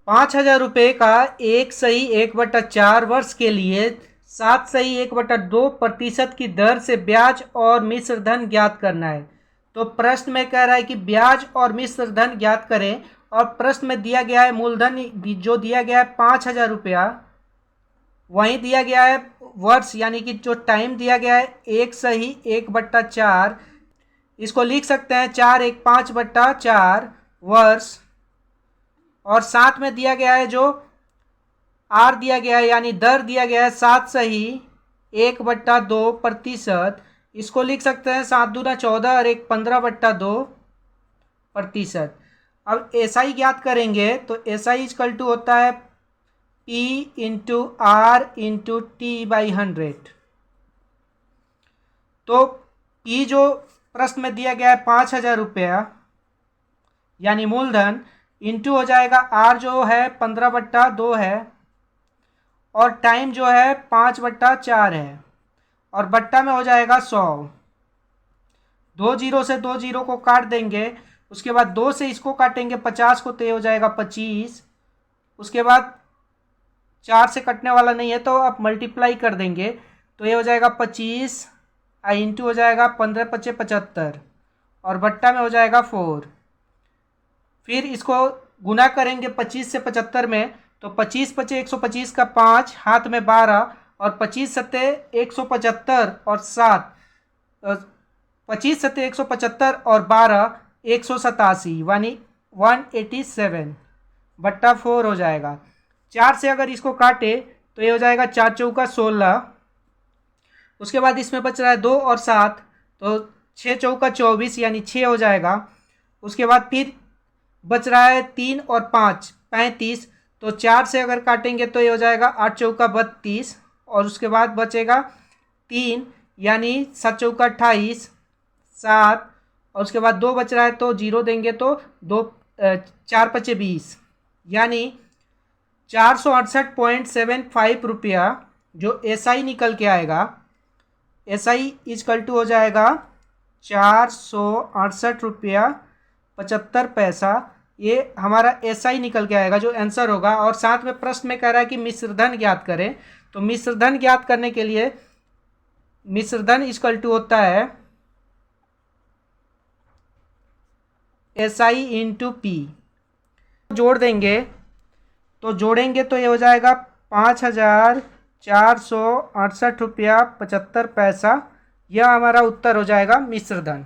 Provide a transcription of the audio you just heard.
5,000 रुपये का 1/1/4 वर्ष के लिए 7/1/2% की दर से ब्याज और मिश्र धन ज्ञात करना है। तो प्रश्न में कह रहा है कि ब्याज और मिश्र धन ज्ञात करें, और प्रश्न में दिया गया है मूलधन जो दिया गया है 5,000 रुपया, वहीं दिया गया है वर्ष यानी कि जो टाइम दिया गया है 1/1/4, इसको लिख सकते हैं 4/1/5/4 वर्ष, और साथ में दिया गया है जो आर दिया गया है यानी दर दिया गया है 7/1/2%, इसको लिख सकते हैं 7 दूना 14 और 1 15/2%। अब एसआई ज्ञात करेंगे तो एसआई इक्वल टू होता है P into are into T/100। तो P जो प्रश्न में दिया गया है 5,000 रुपया यानी मूलधन, इंटू हो जाएगा आर जो है 15/2 है, और टाइम जो है 5/4 है, और बट्टा में हो जाएगा 100। 2 जीरो से 2 जीरो को काट देंगे, उसके बाद 2 से इसको काटेंगे 50 को, तो ये हो जाएगा 25। उसके बाद 4 से कटने वाला नहीं है तो आप मल्टीप्लाई कर देंगे, तो ये हो जाएगा 25 इंटू हो जाएगा 15×5 = 75, और बट्टा में हो जाएगा 4। फिर इसको गुना करेंगे 25 से 75 में, तो 25×5 = 125 का 5, हाथ में 12, और 25×7 = 175 और 7, 25×7 = 175 और 12 187 यानी 187/4 हो जाएगा। 4 से अगर इसको काटे तो ये हो जाएगा 4 चौका 16। उसके बाद इसमें बच रहा है 2 और 7, तो 6 चौका 24 यानी 6 हो जाएगा। उसके बाद फिर बच रहा है 3 और 5 35, तो 4 से अगर काटेंगे तो ये हो जाएगा 8 चौका 32, और उसके बाद बचेगा 3 यानी 7 चौका 28 7, और उसके बाद 2 बच रहा है तो 0 देंगे तो 4 × 5 = 20 यानी 468.75 रुपया जो एसआई निकल के आएगा। एसआई इक्वल टू हो जाएगा 468 रुपया 75 पैसा, ये हमारा एसआई निकल के आएगा जो आंसर होगा। और साथ में प्रश्न में कह रहा है कि मिश्रधन ज्ञात करें, तो मिश्रधन ज्ञात करने के लिए मिश्रधन इक्वल टू होता है एसआई इंटू पी। जोड़ देंगे तो जोड़ेंगे तो ये हो जाएगा 5,468 रुपया 75 पैसा, यह हमारा उत्तर हो जाएगा मिश्रधन।